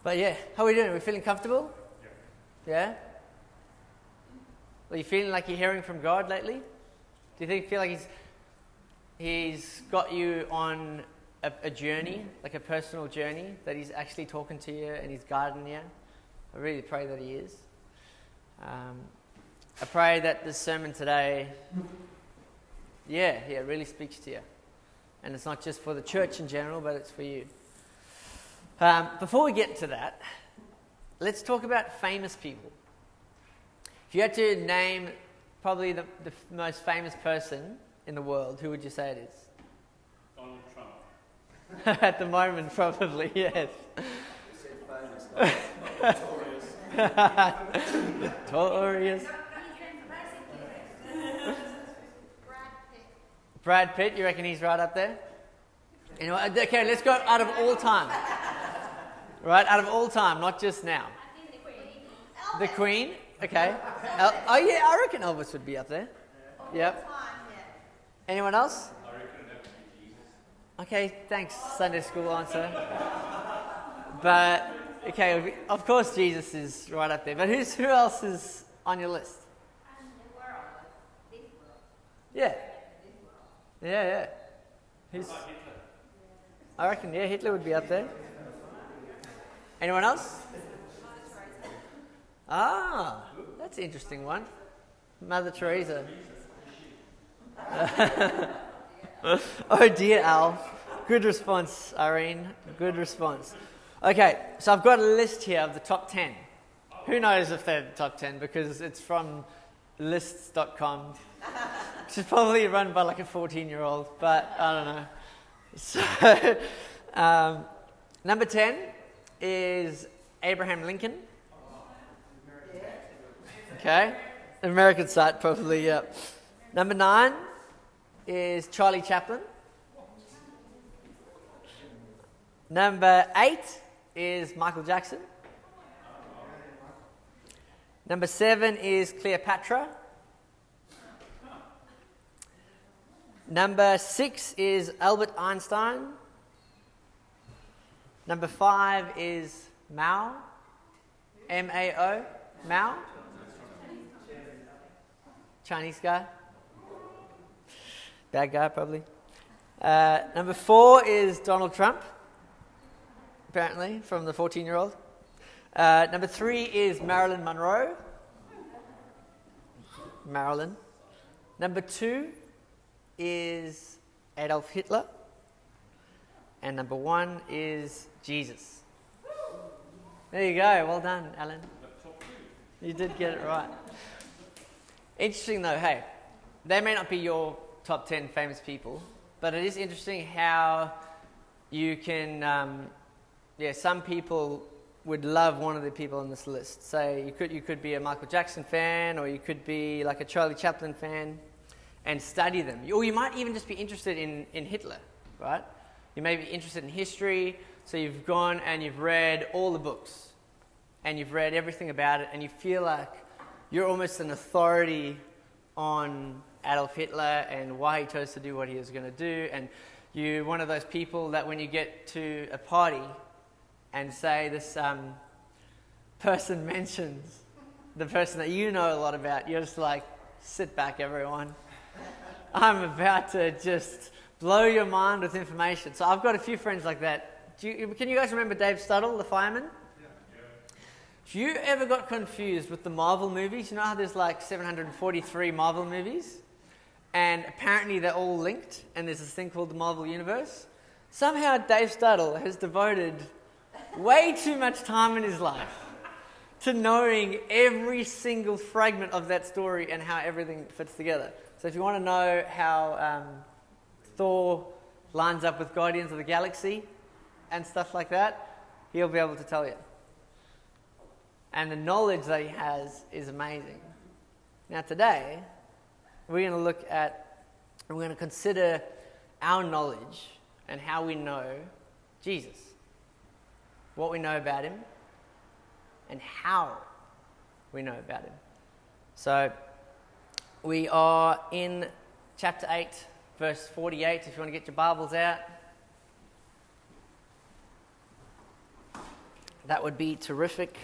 But yeah, how are we doing? Are we feeling comfortable? Yeah? Are you feeling like you're hearing from God lately? Do you feel like He's got you on a journey, like a personal journey, that He's actually talking to you and He's guiding you? I really pray that He is. I pray that this sermon today, it really speaks to you. And it's not just for the church in general, but it's for you. Before we get to that, let's talk about famous people. If you had to name probably the most famous person in the world, who would you say it is? Donald Trump. At the moment, probably, yes. Notorious. Brad Pitt, you reckon he's right up there? Anyway, okay, let's go out of all time. Right, out of all time, not just now. The Queen, okay. I reckon Elvis would be up there. Yep. Anyone else? I reckon that would be Jesus. Okay, thanks, Sunday school answer. But, okay, of course Jesus is right up there. But who else is on your list? Yeah. Yeah. Who's? I reckon, Hitler would be up there. Anyone else? Ah, that's an interesting one. Mother Teresa. Oh dear, Al. Good response, Irene. Good response. Okay, so I've got a list here of the top 10. Who knows if they're the top 10 because it's from lists.com. Which is probably run by like a 14-year-old, but I don't know. So, number 10 is Abraham Lincoln. Okay, American side probably, yeah. Number 9 is Charlie Chaplin. Number 8 is Michael Jackson. Number 7 is Cleopatra. Number 6 is Albert Einstein. Number 5 is Mao. M-A-O. Mao. Chinese guy. Bad guy, probably. Number 4 is Donald Trump. Apparently, from the 14-year-old. Number 3 is Marilyn Monroe. Marilyn. Number 2 is Adolf Hitler. And number 1 is Jesus. There you go. Well done, Alan. You did get it right. Interesting though, hey, they may not be your top 10 famous people, but it is interesting how you can, some people would love one of the people on this list. Say you could be a Michael Jackson fan, or you could be like a Charlie Chaplin fan and study them. Or you might even just be interested in Hitler, right? You may be interested in history, so you've gone and you've read all the books and you've read everything about it and you feel like you're almost an authority on Adolf Hitler and why he chose to do what he was going to do, and you're one of those people that when you get to a party and say this person mentions the person that you know a lot about, you're just like, sit back everyone. I'm about to just blow your mind with information. So I've got a few friends like that. Can you guys remember Dave Stuttle, the fireman? If you ever got confused with the Marvel movies, you know how there's like 743 Marvel movies? And apparently they're all linked, and there's this thing called the Marvel Universe. Somehow Dave Stuttle has devoted way too much time in his life to knowing every single fragment of that story and how everything fits together. So if you want to know how Thor lines up with Guardians of the Galaxy and stuff like that, he'll be able to tell you. And the knowledge that he has is amazing. Now today, we're going to consider our knowledge and how we know Jesus. What we know about him and how we know about him. So, we are in chapter 8, verse 48, if you want to get your Bibles out. that would be terrific.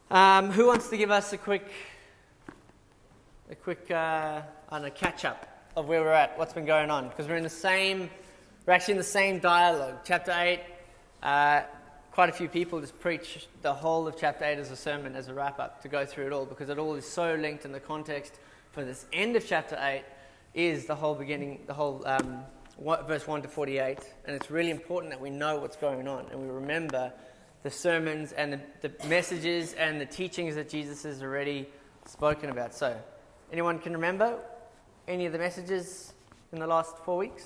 Who wants to give us a quick catch up of where we're at, what's been going on? Because we're actually in the same dialogue. Chapter 8, quite a few people just preach the whole of chapter 8 as a sermon, as a wrap-up, to go through it all, because it all is so linked, in the context for this end of chapter 8 is the whole beginning, verse 1 to 48, and it's really important that we know what's going on, and we remember the sermons and the messages and the teachings that Jesus has already spoken about. So, anyone can remember any of the messages in the last 4 weeks?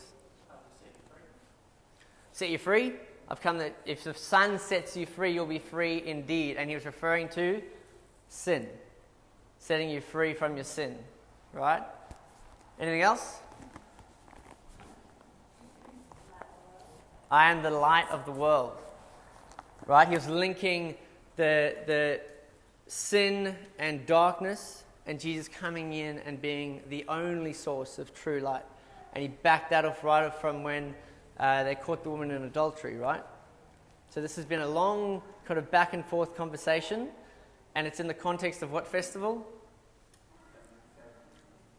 Set you free. I've come that if the Son sets you free, you'll be free indeed. And he was referring to sin, setting you free from your sin. Right? Anything else? I am the light of the world. Right? He was linking the sin and darkness and Jesus coming in and being the only source of true light. And he backed that off right from when they caught the woman in adultery, right? So this has been a long kind of back and forth conversation, and it's in the context of what festival?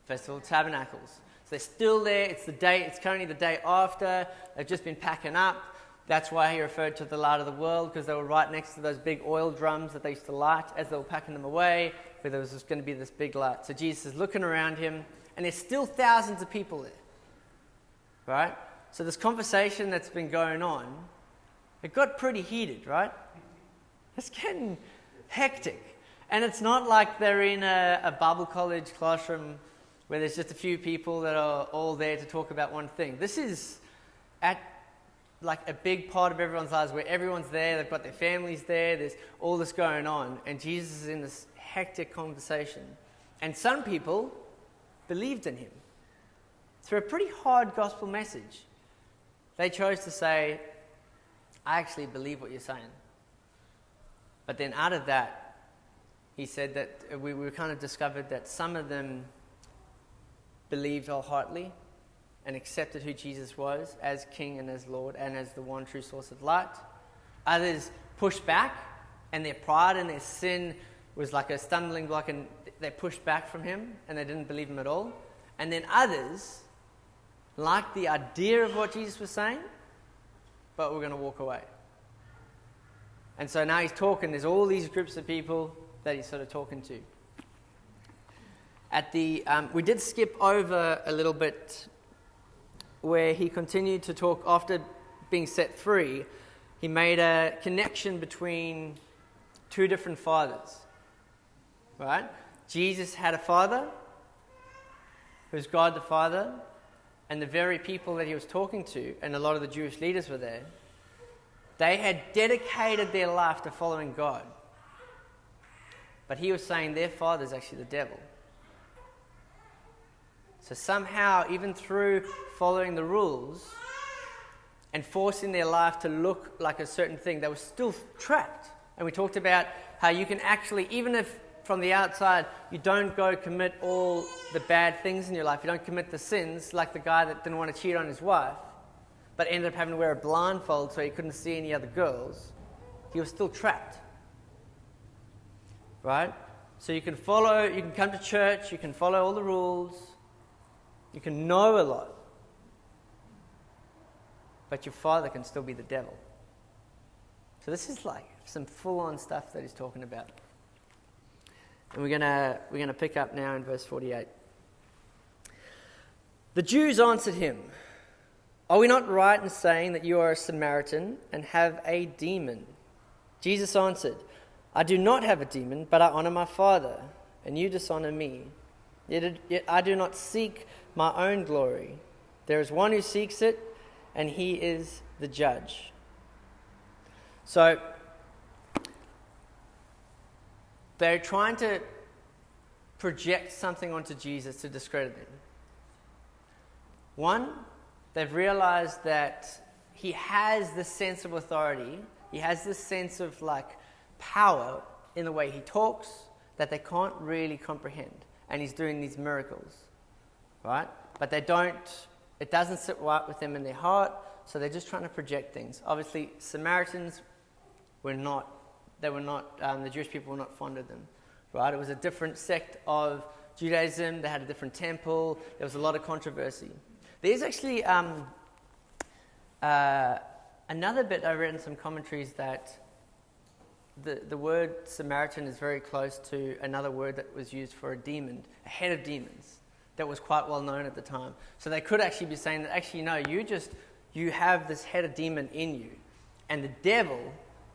Festival of Tabernacles. So they're still there. It's currently the day after. They've just been packing up. That's why he referred to the light of the world, because they were right next to those big oil drums that they used to light as they were packing them away, where there was just going to be this big light. So Jesus is looking around him, and there's still thousands of people there. Right? So this conversation that's been going on, it got pretty heated, right? It's getting hectic. And it's not like they're in a Bible college classroom where there's just a few people that are all there to talk about one thing. This is at like a big part of everyone's lives where everyone's there, they've got their families there, there's all this going on, and Jesus is in this hectic conversation. And some people believed in him through a pretty hard gospel message. They chose to say, I actually believe what you're saying. But then out of that, he said that we kind of discovered that some of them believed wholeheartedly and accepted who Jesus was as King and as Lord and as the one true source of light. Others pushed back, and their pride and their sin was like a stumbling block, and they pushed back from him and they didn't believe him at all. And then others liked the idea of what Jesus was saying, but we're going to walk away. And so now he's talking, there's all these groups of people that he's sort of talking to. We did skip over a little bit where he continued to talk after being set free. He made a connection between two different fathers. Right? Jesus had a father, who's God the Father, and the very people that he was talking to, and a lot of the Jewish leaders were there, they had dedicated their life to following God. But he was saying their father's actually the devil. So somehow, even through following the rules and forcing their life to look like a certain thing, they were still trapped. And we talked about how you can actually, even if from the outside you don't go commit all the bad things in your life, you don't commit the sins, like the guy that didn't want to cheat on his wife, but ended up having to wear a blindfold so he couldn't see any other girls, he was still trapped. Right? So you can come to church, you can follow all the rules, you can know a lot, but your father can still be the devil. So this is like some full-on stuff that he's talking about. And we're gonna pick up now in verse 48. The Jews answered him, "Are we not right in saying that you are a Samaritan and have a demon?" Jesus answered, "I do not have a demon, but I honor my Father, and you dishonor me. Yet I do not seek my own glory. There is one who seeks it, and he is the judge." So, they're trying to project something onto Jesus to discredit him. One, they've realized that he has this sense of authority, he has this sense of like power in the way he talks that they can't really comprehend. And he's doing these miracles, right? But it doesn't sit right with them in their heart, So they're just trying to project things. Obviously, Samaritans were not, the Jewish people were not fond of them, right? It was a different sect of Judaism. They had a different temple. There was a lot of controversy. There's actually another bit I read in some commentaries that the word Samaritan is very close to another word that was used for a demon, a head of demons, that was quite well known at the time. So they could actually be saying that, actually, no, you have this head of demon in you, and the devil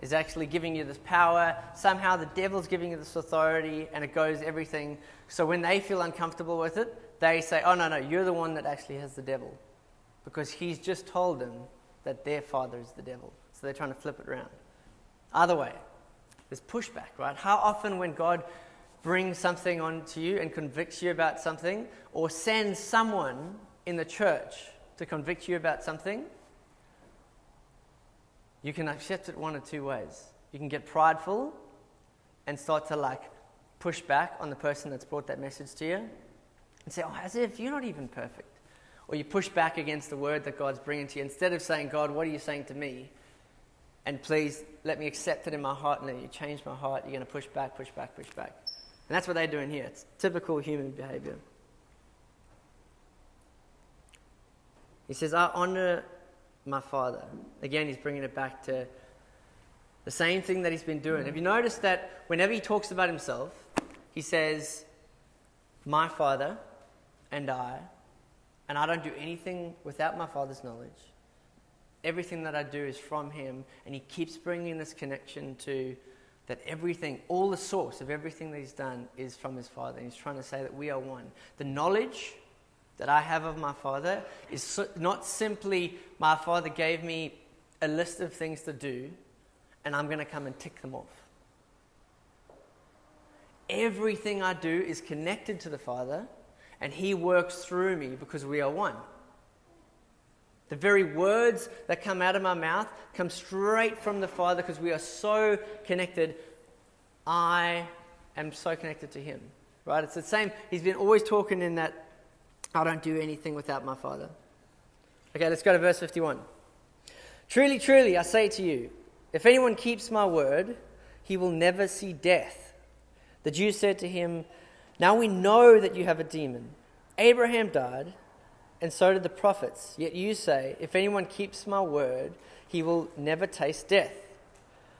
is actually giving you this power. Somehow the devil's giving you this authority, and it goes everything. So when they feel uncomfortable with it, they say, oh, no, you're the one that actually has the devil, because he's just told them that their father is the devil. So they're trying to flip it around. Other way, there's pushback, right? How often when God brings something onto you and convicts you about something, or sends someone in the church to convict you about something, you can accept it one of two ways. You can get prideful and start to push back on the person that's brought that message to you and say, oh, as if you're not even perfect. Or you push back against the word that God's bringing to you. Instead of saying, God, what are you saying to me? And please let me accept it in my heart and let you change my heart. You're going to push back. And that's what they're doing here. It's typical human behavior. He says, I honor my father. Again, he's bringing it back to the same thing that he's been doing. Have you noticed that whenever he talks about himself, he says, my father and I don't do anything without my father's knowledge. Everything that I do is from him, and he keeps bringing this connection to that everything, all the source of everything that he's done is from his father. And he's trying to say that we are one. The knowledge that I have of my father is not simply my father gave me a list of things to do, and I'm going to come and tick them off. Everything I do is connected to the Father, and he works through me because we are one. The very words that come out of my mouth come straight from the Father because we are so connected. I am so connected to him. Right? It's the same. He's been always talking in that, I don't do anything without my Father. Okay, let's go to verse 51. Truly, truly, I say to you, if anyone keeps my word, he will never see death. The Jews said to him, now we know that you have a demon. Abraham died, and so did the prophets. Yet you say, if anyone keeps my word, he will never taste death.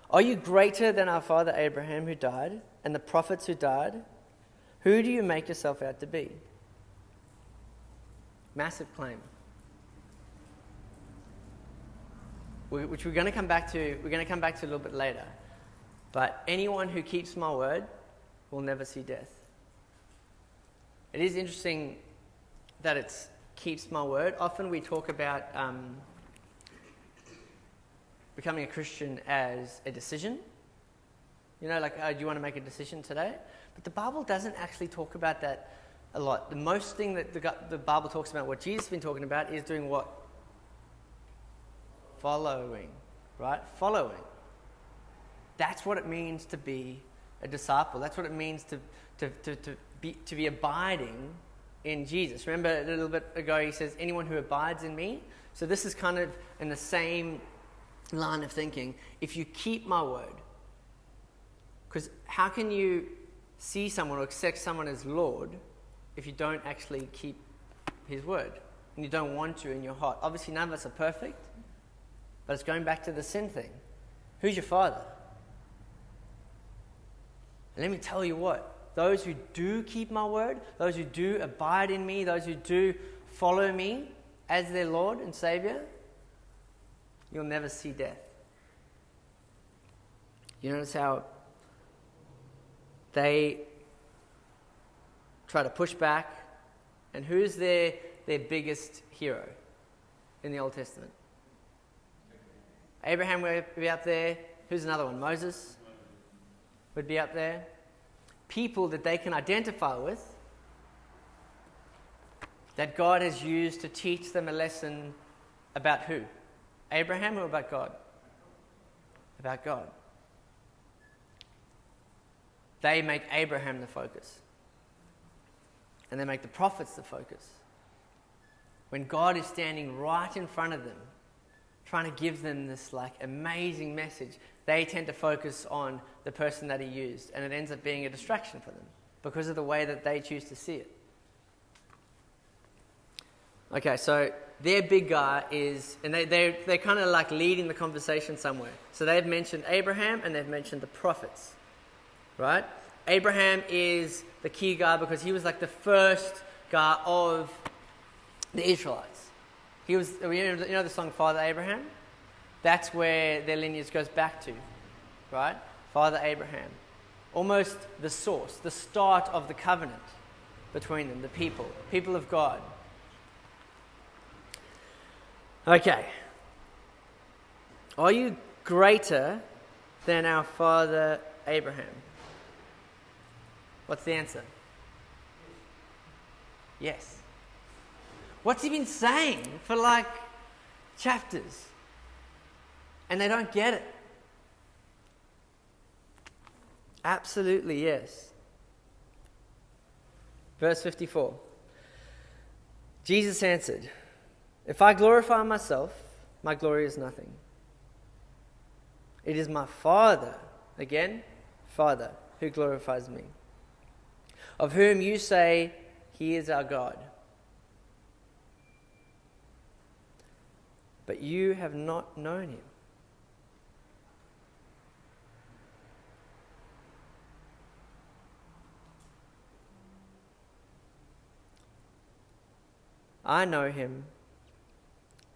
Are you greater than our father Abraham who died, and the prophets who died? Who do you make yourself out to be? Massive claim. Which we're going to come back to. We're going to come back to a little bit later. But anyone who keeps my word will never see death. It is interesting that it's keeps my word. Often we talk about becoming a Christian as a decision. You know, do you want to make a decision today? But the Bible doesn't actually talk about that a lot. The most thing that the Bible talks about, what Jesus has been talking about, is doing what? Following, right? Following. That's what it means to be a disciple. That's what it means to be abiding in Jesus. Remember a little bit ago he says, anyone who abides in me. So this is kind of in the same line of thinking. If you keep my word, because how can you see someone or accept someone as Lord if you don't actually keep his word and you don't want to in your heart? Obviously none of us are perfect, but it's going back to the sin thing. Who's your father? And let me tell you what, those who do keep my word, those who do abide in me, those who do follow me as their Lord and Savior, you'll never see death. You notice how they try to push back, and who's their biggest hero in the Old Testament? Abraham would be up there. Who's another one? Moses would be up there. People that they can identify with, that God has used to teach them a lesson about who? Abraham or about God? About God. They make Abraham the focus. And they make the prophets the focus. When God is standing right in front of them, trying to give them this like amazing message, they tend to focus on the person that he used, and it ends up being a distraction for them because of the way that they choose to see it. Okay, so their big guy is, and they're kind of like leading the conversation somewhere. So they've mentioned Abraham and they've mentioned the prophets, right? Abraham is the key guy because he was like the first guy of the Israelites. He was, you know the song Father Abraham? That's where their lineage goes back to, right? Father Abraham. Almost the source, the start of the covenant between them, the people of God. Okay. Are you greater than our father Abraham? What's the answer? Yes. What's he been saying for like chapters? And they don't get it. Absolutely, yes. Verse 54. Jesus answered, "If I glorify myself, my glory is nothing. It is my Father," again, Father, "who glorifies me, of whom you say he is our God. But you have not known him." I know him.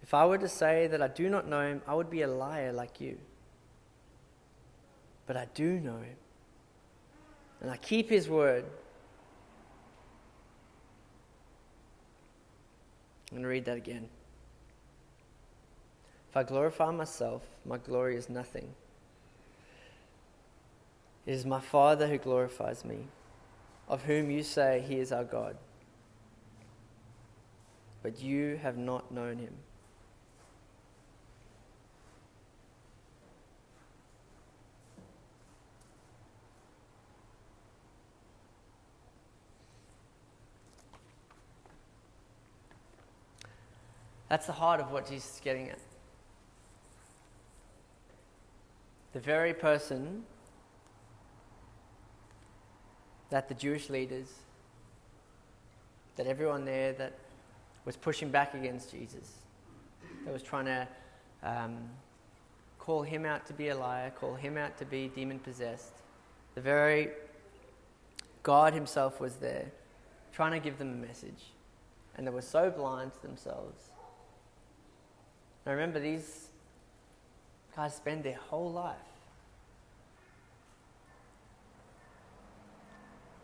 If I were to say that I do not know him, I would be a liar like you. But I do know him, and I keep his word. I'm going to read that again. If I glorify myself, my glory is nothing. It is my Father who glorifies me, of whom you say he is our God. But you have not known him. That's the heart of what Jesus is getting at. The very person that the Jewish leaders, that everyone there that was pushing back against Jesus, that was trying to call him out to be a liar, call him out to be demon-possessed. The very God himself was there, trying to give them a message. And they were so blind to themselves. Now remember, these guys spend their whole life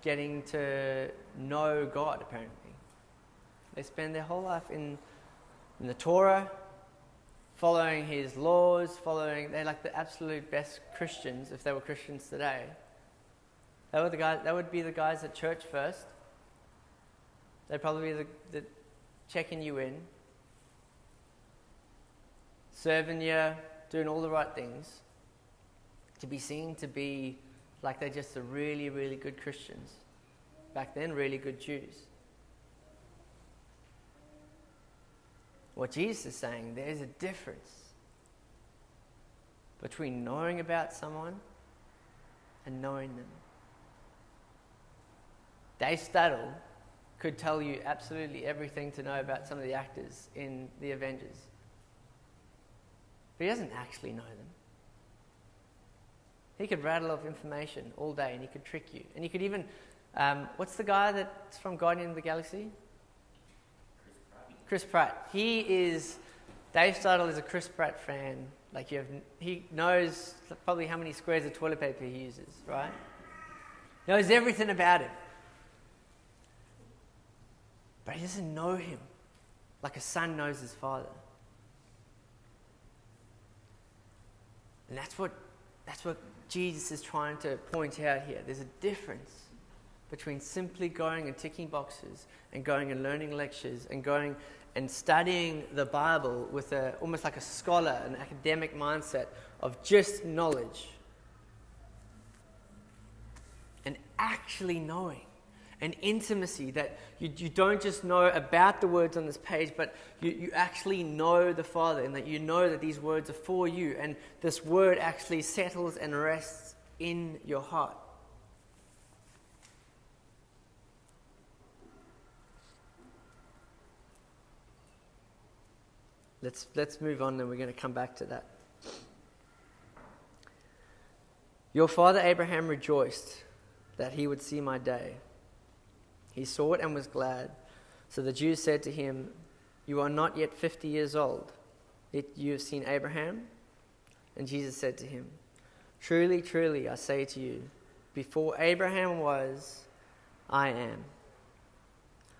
getting to know God, apparently. They spend their whole life in the Torah, following his laws, they're like the absolute best Christians if they were Christians today. That would be the guys at church first. They'd probably be the checking you in, serving you, doing all the right things, to be seen to be like they're just the really, really good Christians. Back then, really good Jews. What Jesus is saying, there's a difference between knowing about someone and knowing them. Dave Staddle could tell you absolutely everything to know about some of the actors in the Avengers. But he doesn't actually know them. He could rattle off information all day and he could trick you. And he could even, what's the guy that's from Guardian of the Galaxy? Chris Pratt. Dave Staddle is a Chris Pratt fan. He knows probably how many squares of toilet paper he uses, right? Knows everything about him. But he doesn't know him like a son knows his father. And that's what Jesus is trying to point out here. There's a difference between simply going and ticking boxes and going and learning lectures and going and studying the Bible with almost like a scholar, an academic mindset of just knowledge, and actually knowing an intimacy that you don't just know about the words on this page, but you actually know the Father, and that you know that these words are for you, and this word actually settles and rests in your heart. Let's move on, and we're going to come back to that. Your father Abraham rejoiced that he would see my day. He saw it and was glad. So the Jews said to him, "You are not yet 50 years old, yet you have seen Abraham?" And Jesus said to him, "Truly, truly, I say to you, before Abraham was, I am."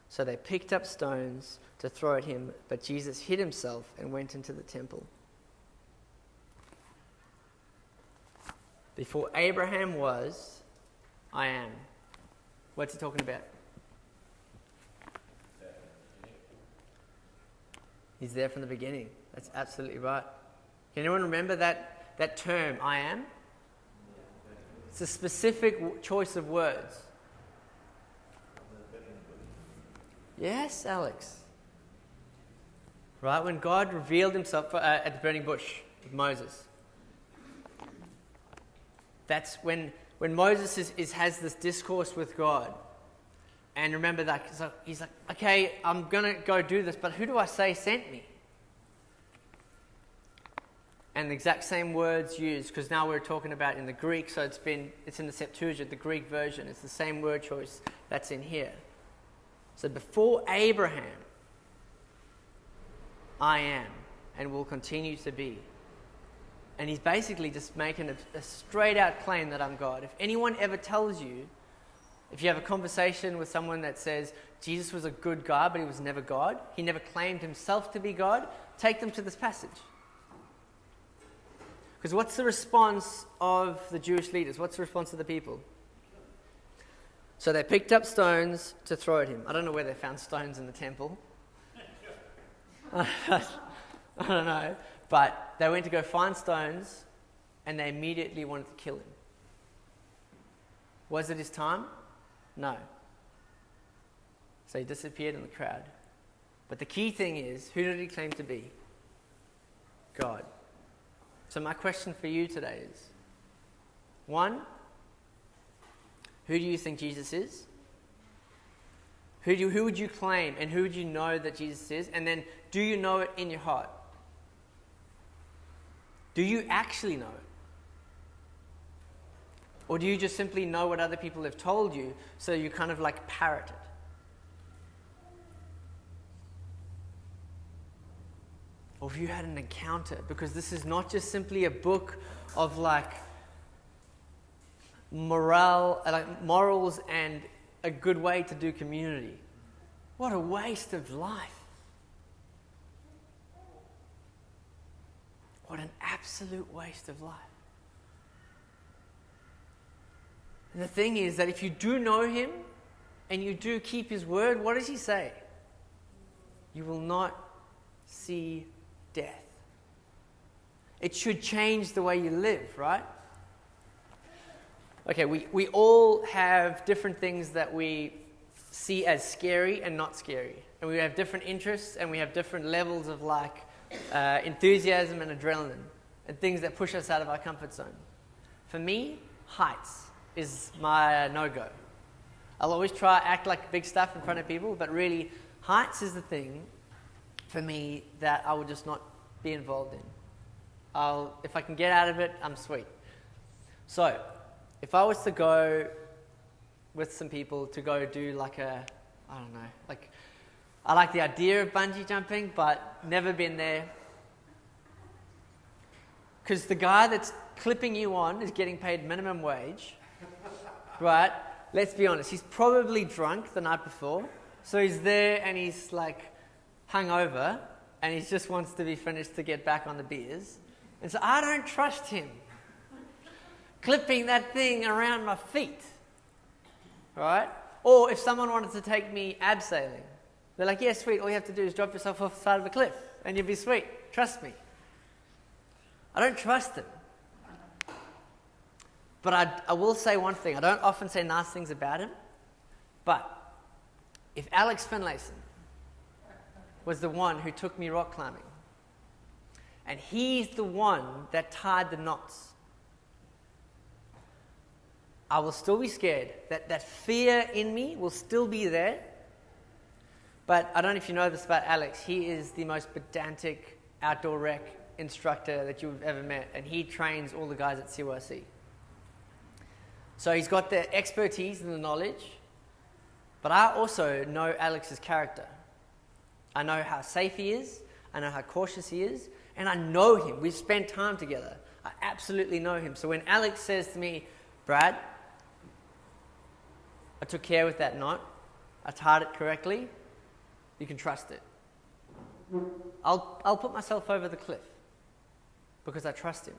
So they picked up stones to throw at him, but Jesus hid himself and went into the temple. Before Abraham was, I am. What's he talking about? He's there from the beginning. That's absolutely right. Can anyone remember that term, I am? It's a specific choice of words. Yes, Alex. Right, when God revealed himself at the burning bush with Moses. That's when Moses has this discourse with God. And remember that, so he's like, okay, I'm going to go do this, but who do I say sent me? And the exact same words used, because now we're talking about in the Greek, so it's in the Septuagint, the Greek version. It's the same word choice that's in here. So before Abraham, I am, and will continue to be. And he's basically just making a straight out claim that I'm God. If anyone ever tells you, if you have a conversation with someone that says Jesus was a good guy, but he was never God, he never claimed himself to be God, take them to this passage. Because what's the response of the Jewish leaders? What's the response of the people? So they picked up stones to throw at him. I don't know where they found stones in the temple. I don't know. But they went to go find stones, and they immediately wanted to kill him. Was it his time? No. So he disappeared in the crowd. But the key thing is, who did he claim to be? God. So my question for you today is, 1, who do you think Jesus is? Who would you claim, and who would you know that Jesus is? And then, do you know it in your heart? Do you actually know it? Or do you just simply know what other people have told you, so you kind of like parrot it? Or have you had an encounter? Because this is not just simply a book of like morals and a good way to do community. What a waste of life. What an absolute waste of life. And the thing is that if you do know him and you do keep his word, what does he say? You will not see death. It should change the way you live, right? Okay, we all have different things that we see as scary and not scary. And we have different interests, and we have different levels of like enthusiasm and adrenaline and things that push us out of our comfort zone. For me, heights is my no-go. I'll always try to act like big stuff in front of people, but really, heights is the thing for me that I would just not be involved in. If I can get out of it, I'm sweet. So, if I was to go with some people to go do like I like the idea of bungee jumping, but never been there. Because the guy that's clipping you on is getting paid minimum wage, right? Let's be honest, he's probably drunk the night before, so he's there and he's like hungover, and he just wants to be finished to get back on the beers. And so I don't trust him clipping that thing around my feet, right? Or if someone wanted to take me abseiling, they're like, yeah, sweet, all you have to do is drop yourself off the side of a cliff and you'll be sweet. Trust me. I don't trust him. But I will say one thing. I don't often say nice things about him, But if Alex Finlayson was the one who took me rock climbing, and he's the one that tied the knots, I will still be scared. That fear in me will still be there. But I don't know if you know this about Alex. He is the most pedantic outdoor rec instructor that you've ever met, and he trains all the guys at CYC. So he's got the expertise and the knowledge, but I also know Alex's character. I know how safe he is, I know how cautious he is, and I know him. We've spent time together. I absolutely know him. So when Alex says to me, Brad, I took care with that knot, I tied it correctly, you can trust it. I'll put myself over the cliff because I trust him.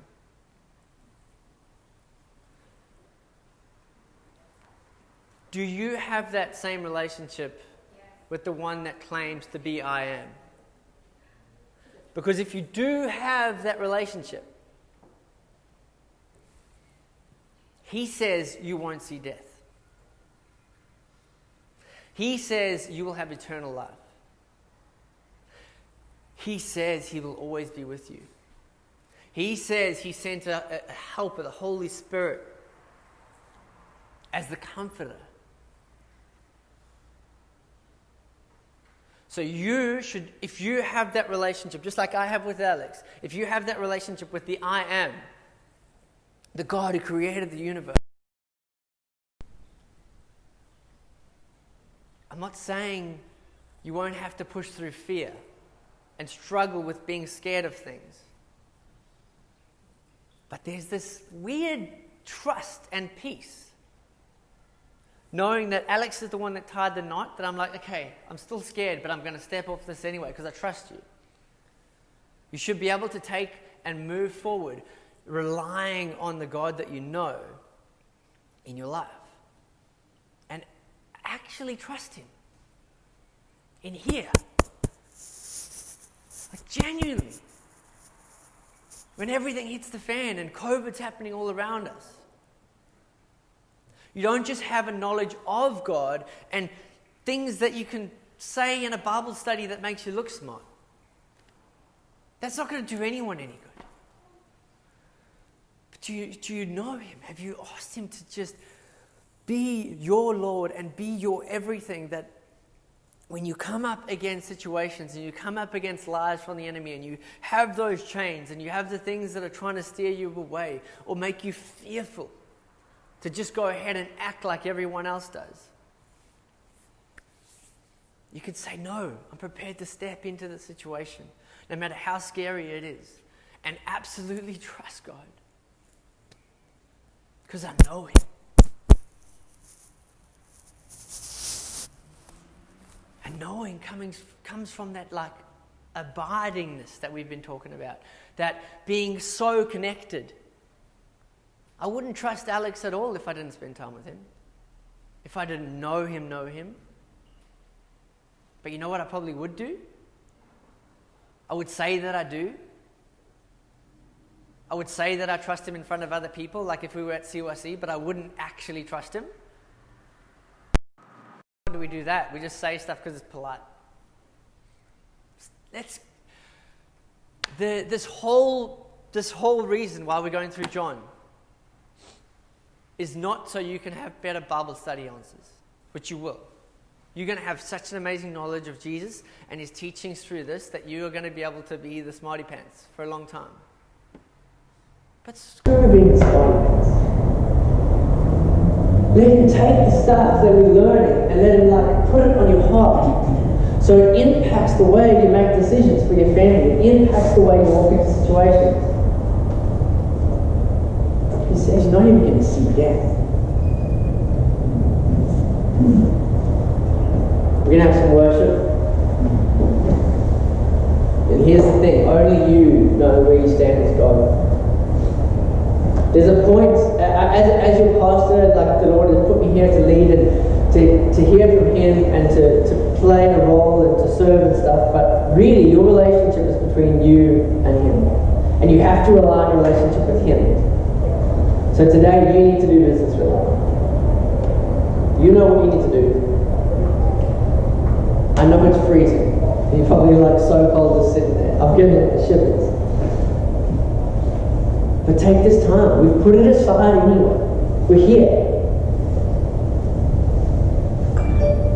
Do you have that same relationship with the one that claims to be I am? Because if you do have that relationship, he says you won't see death. He says you will have eternal life. He says he will always be with you. He says he sent a helper, the Holy Spirit, as the comforter. So you should, if you have that relationship, just like I have with Alex, if you have that relationship with the I am, the God who created the universe, I'm not saying you won't have to push through fear and struggle with being scared of things. But there's this weird trust and peace, knowing that Alex is the one that tied the knot, that I'm like, okay, I'm still scared, but I'm going to step off this anyway because I trust you. You should be able to take and move forward, relying on the God that you know in your life. And actually trust him. In here. Like genuinely. When everything hits the fan and COVID's happening all around us. You don't just have a knowledge of God and things that you can say in a Bible study that makes you look smart. That's not going to do anyone any good. But do you know him? Have you asked him to just be your Lord and be your everything, that when you come up against situations and you come up against lies from the enemy and you have those chains and you have the things that are trying to steer you away or make you fearful, to just go ahead and act like everyone else does. You could say, no, I'm prepared to step into the situation, no matter how scary it is, and absolutely trust God. Because I know him. And knowing comes from that like abidingness that we've been talking about, that being so connected. I wouldn't trust Alex at all if I didn't spend time with him. If I didn't know him. But you know what I probably would do? I would say that I do. I would say that I trust him in front of other people, like if we were at CYC, but I wouldn't actually trust him. How do we do that? We just say stuff because it's polite. This whole reason why we're going through John is not so you can have better Bible study answers, which you will. You're going to have such an amazing knowledge of Jesus and his teachings through this that you are going to be able to be the smarty pants for a long time. But screw being the smarty pants. Let him take the stuff that we're learning and let him put it on your heart. So it impacts the way you make decisions for your family. It impacts the way you walk into situations. He says you're not even going to see death. We're going to have some worship. And here's the thing, only you know where you stand with God. There's a point, as your pastor, like the Lord has put me here to lead and to hear from him and to play a role and to serve and stuff, but really your relationship is between you and him. And you have to rely on your relationship with him. So today you need to do business with him. You know what you need to do. I know it's freezing. You're probably like so cold just sitting there. I'm getting the shivers. But take this time. We've put it aside anyway. We're here.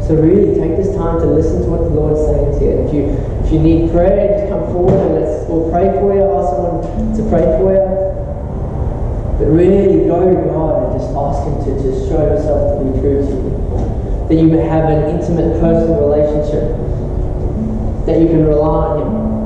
So really take this time to listen to what the Lord's saying to you. If you need prayer, just come forward and we'll pray for you. Ask someone to pray for you. But really go to God and just ask Him to just show Himself to be true to you. That you may have an intimate personal relationship. That you can rely on Him.